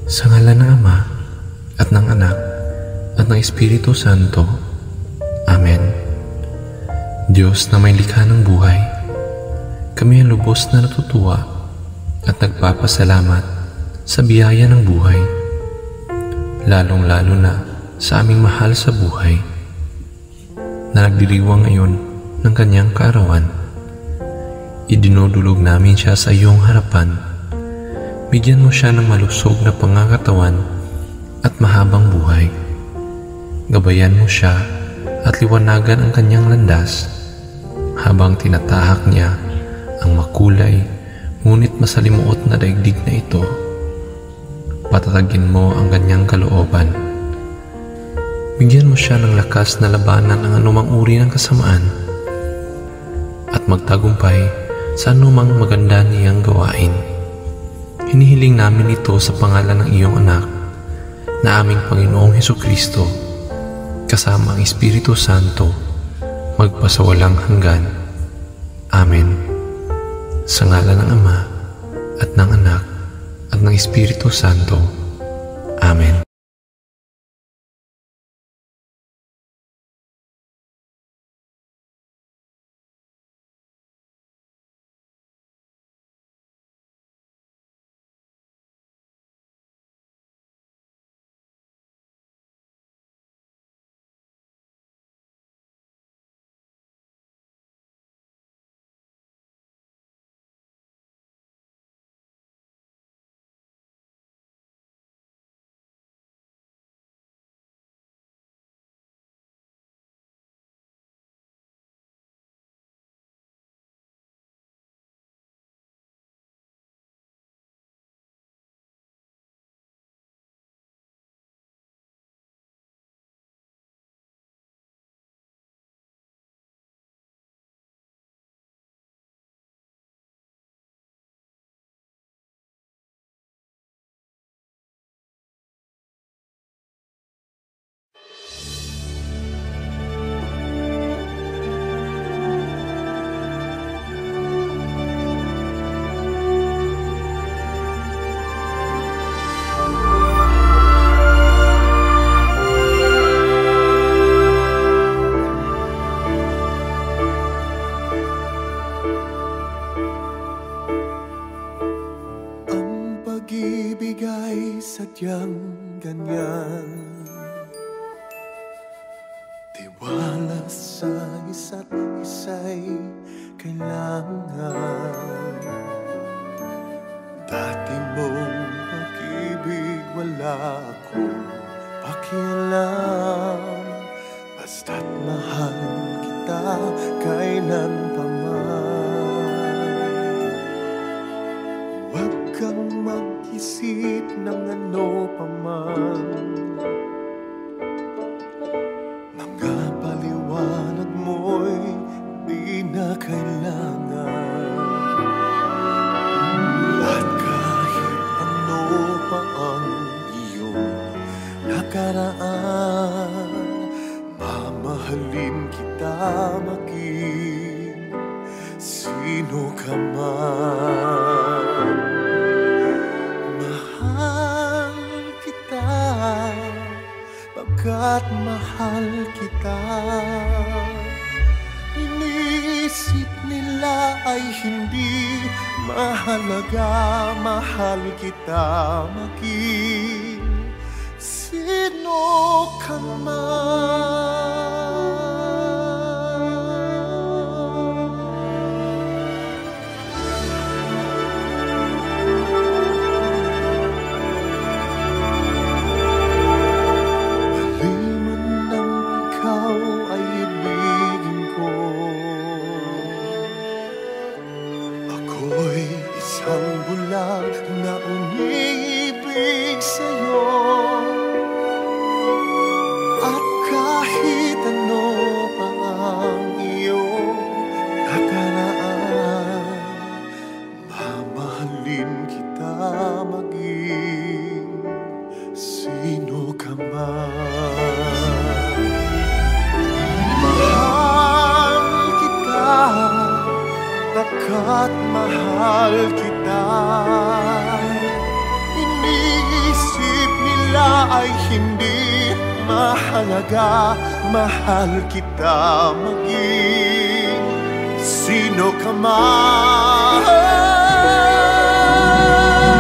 Sa ngalan ng Ama, at ng Anak, at ng Espiritu Santo. Amen. Diyos na may likha ng buhay, kami ang lubos na natutuwa at nagpapasalamat sa biyaya ng buhay, lalong-lalo na sa aming mahal sa buhay, na nagdiriwang ngayon ng kanyang kaarawan. Idinudulog namin siya sa iyong harapan. Bigyan mo siya ng malusog na pangangatawan at mahabang buhay. Gabayan mo siya at liwanagan ang kanyang landas habang tinatahak niya ang makulay ngunit masalimuot na daigdig na ito. Patatagin mo ang kanyang kalooban. Bigyan mo siya ng lakas na labanan ang anumang uri ng kasamaan at magtagumpay sa anumang maganda niyang gawain. Hinihiling namin ito sa pangalan ng iyong anak na aming Panginoong Hesukristo kasama ang Espiritu Santo magpasawalang hanggan. Amen. Sa ngalan ng Ama at ng Anak at ng Espiritu Santo. Amen. Sadyang ganyan, tiwala sa isa't isa'y kailangan. Dati mong pag-ibig wala akong pakialam, basta't mahal kita kailanpaman. Huwag kang mag-isip ng ano paman, mga paliwanag mo'y di na kailangan. At kahit ano pa ang iyong nakaraan, mamahalin kita maging sino ka man. Pagkat mahal kita, iniisip nila ay hindi mahalaga. Mahal kita maging sino ka man. Na umiibig sa'yo, at kahit ano pa ang iyong nakaraan, mamahalin kita maging sino ka man. Mahal kita, pagkat mahal kita, iniisip nila ay hindi mahalaga. Mahal kita maging sino ka man.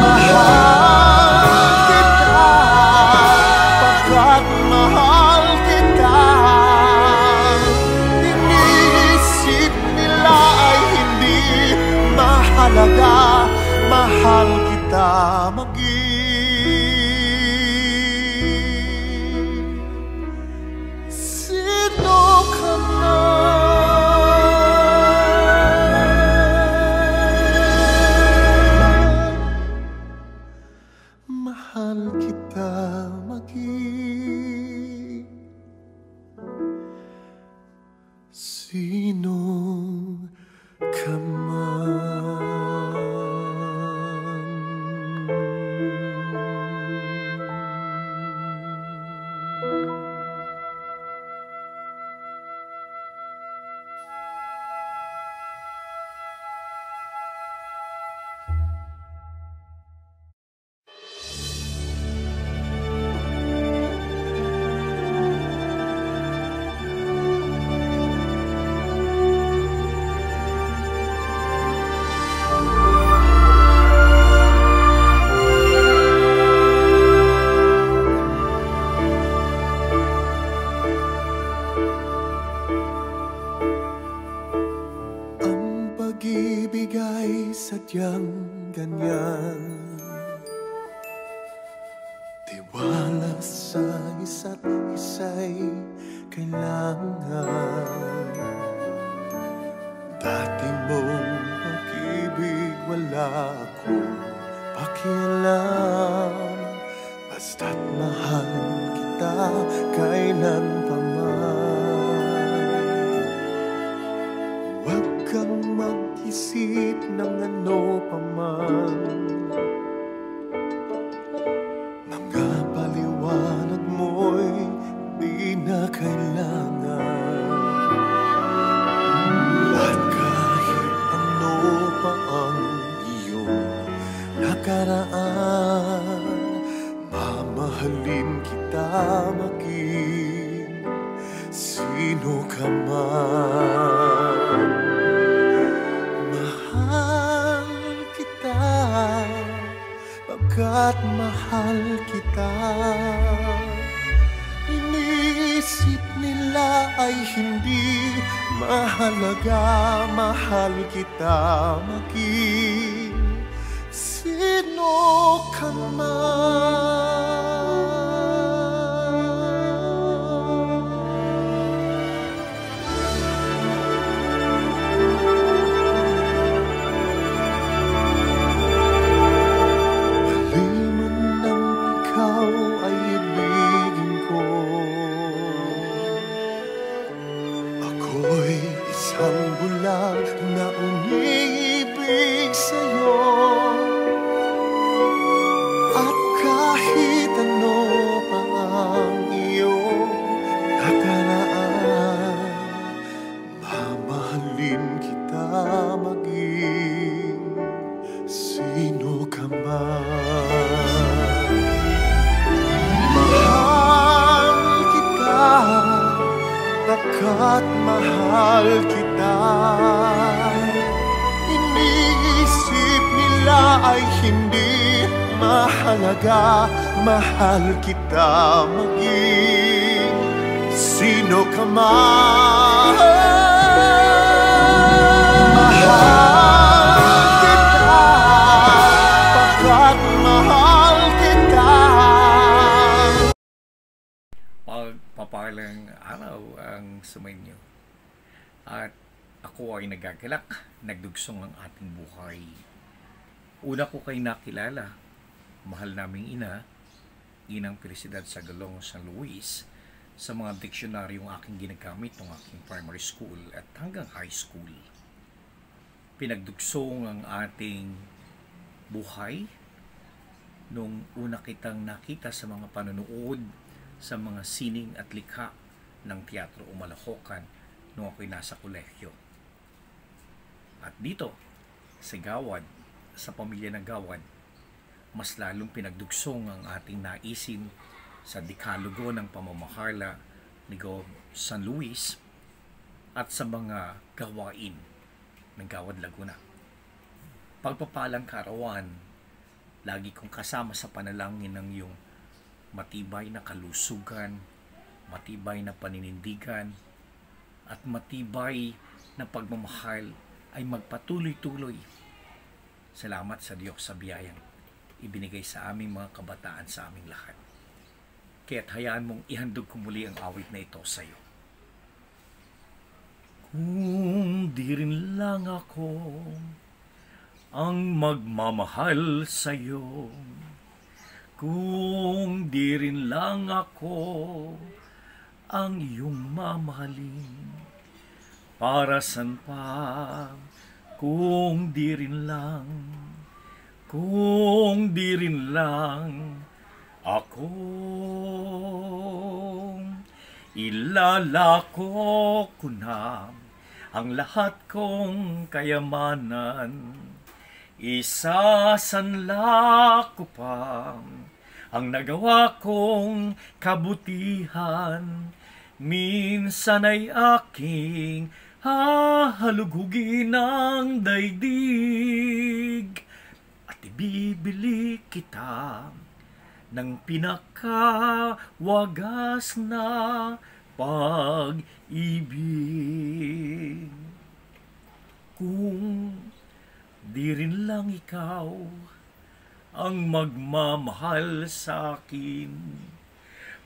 Mahal kita pagkat mahal kita. Iniisip nila ay hindi mahalaga. Mahal kita maging sino ka man. Mahal kita maging sino ka man. Pag-ibig ay sadyang ganyan, tiwala sa isa't isa'y kailangan. Dati mong pag-ibig wala akong pakialam, basta't mahal kita kailan pa man. Huwag kang mag-isip ng ano pa man, mga paliwanag mo'y di na kailangan. At kahit ano pa ang iyong nakaraan, mamahalin kita maging sino ka man. Mahal kita pagkat mahal kita. Iniisip nila ay hindi mahalaga. Mahal kita maging sino ka man. Ako'y isang bulag na umiibig sa'yo, at kahit ano pa ang iyong nakaraan, mamahalin kita maging sino ka man. Mahal kita pagkat mahal kita. Iniisip nila ay hindi mahalaga. Mahal kita maging sino ka man. Mahal kita pagkat mahal kita. Papalang araw ang sumainyo. At ako ay nagagalak, nagdugsong ang ating buhay. Una ko kay nakilala, mahal naming ina, Inang Felicidad Sagalong San Luis, sa mga diksyonaryong aking ginagamit ng aking primary school at hanggang high school. Pinagdugsong ang ating buhay nung una kitang nakita sa mga panonood sa mga sining at likha ng Teatro Umalahocan nung ako'y nasa kolehiyo. At dito, sa Gawad, sa pamilya ng Gawad, mas lalong pinagdugsong ang ating naisin sa dekalogo ng pamamahala ni Gov. San Luis at sa mga gawain ng Gawad Laguna. Pagpapalang karawan, lagi kong kasama sa panalangin ng iyong matibay na kalusugan, matibay na paninindigan, at matibay na pagmamahal ay magpatuloy-tuloy. Salamat sa Diyos sa biyayang ibinigay sa aming mga kabataan, sa aming lahat. Kaya't hayaan mong ihandog ko muli ang awit na ito sa iyo. Kung di rin lang ako ang magmamahal sa iyo, kung di rin lang ako ang iyong mamahalin, para san pa, kung di rin lang ako, ilalako ko na ang lahat kong kayamanan, isasanla ko pa ang nagawa kong kabutihan, minsan ay aking hahalugugin ng daigdig at ibibili kita ng pinakawagas na pag-ibig. Kung di rin lang ikaw ang magmamahal sa akin,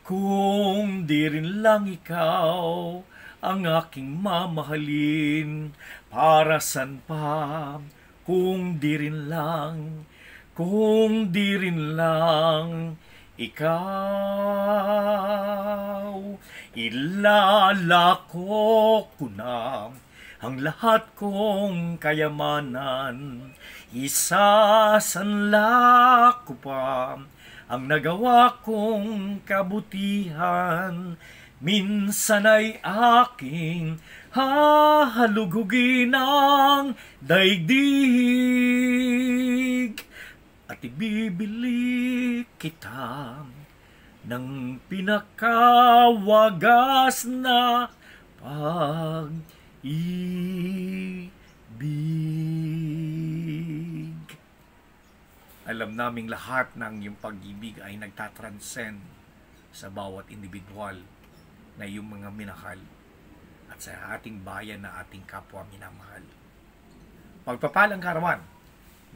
kung di rin lang ikaw ang aking mamahalin, para san pa, kung di rin lang ikaw, ilalako ko na ang lahat kong kayamanan, isasanla ko pa ang nagawa kong kabutihan, minsan ay aking hahalugugin ang daigdig at ibibili kita ng pinakawagas na pag-ibig. Alam naming lahat ng iyong pag-ibig ay nagtatranscend sa bawat individual na iyong mga minahal at sa ating bayan na ating kapwa minamahal. Pagpapalang karawan,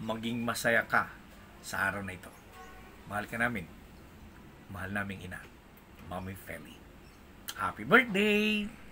maging masaya ka sa araw na ito. Mahal ka namin. Mahal naming ina, Mommy Feli. Happy birthday!